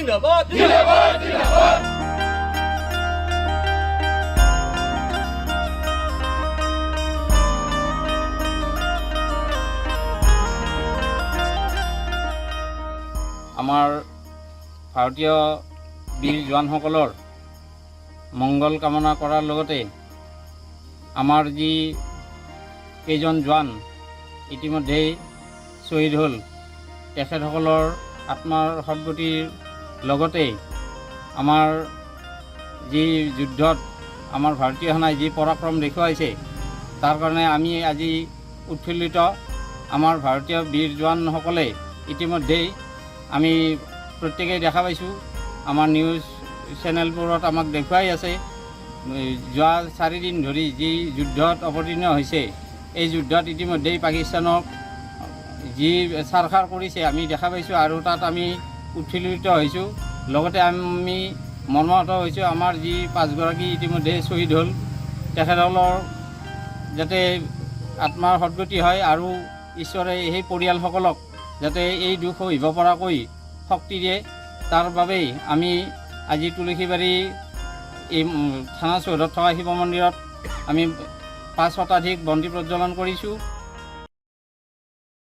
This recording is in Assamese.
জিন্দাবাদ জিন্দাবাদ জিন্দাবাদ আমাৰ ভাৰতীয় বীৰ জোৱানসকলৰ মংগল কামনা কৰাৰ লগতে আমাৰ যি কেইজন জোৱান ইতিমধ্যেই শ্বহীদ হ'ল তেখেতসকলৰ আত্মাৰ সদ্গতিৰ লগতে আমাৰ যি যুদ্ধত আমাৰ ভাৰতীয় সেনাই যি পৰাক্ৰম দেখুৱাইছে তাৰ কাৰণে আমি আজি উৎফুল্লিত। আমাৰ ভাৰতীয় বীৰ জোৱানসকলে ইতিমধ্যেই আমি প্ৰত্যেকেই দেখা পাইছোঁ, আমাৰ নিউজ চেনেলবোৰত আমাক দেখুৱাই আছে। যোৱা 4 দিন ধৰি যি যুদ্ধত অৱতীৰ্ণ হৈছে এই যুদ্ধত ইতিমধ্যেই পাকিস্তানক যি ছাৰখাৰ কৰিছে আমি দেখা পাইছোঁ আৰু তাত আমি উৎফুল্লিত হৈছোঁ। লগতে আমি মৰ্মাহত হৈছোঁ আমাৰ যি 5 গৰাকী ইতিমধ্যে শ্বহীদ হ'ল তেখেতসকলৰ যাতে আত্মাৰ সদ্গতি হয় আৰু ঈশ্বৰে সেই পৰিয়ালসকলক যাতে এই দুখ সহিব পৰাকৈ শক্তি দিয়ে, তাৰ বাবেই আমি আজি তুলসীবাৰী এই থানা চৌহদত থকা শিৱ মন্দিৰত আমি 5 শতাধিক বন্তি প্ৰজ্বলন কৰিছোঁ।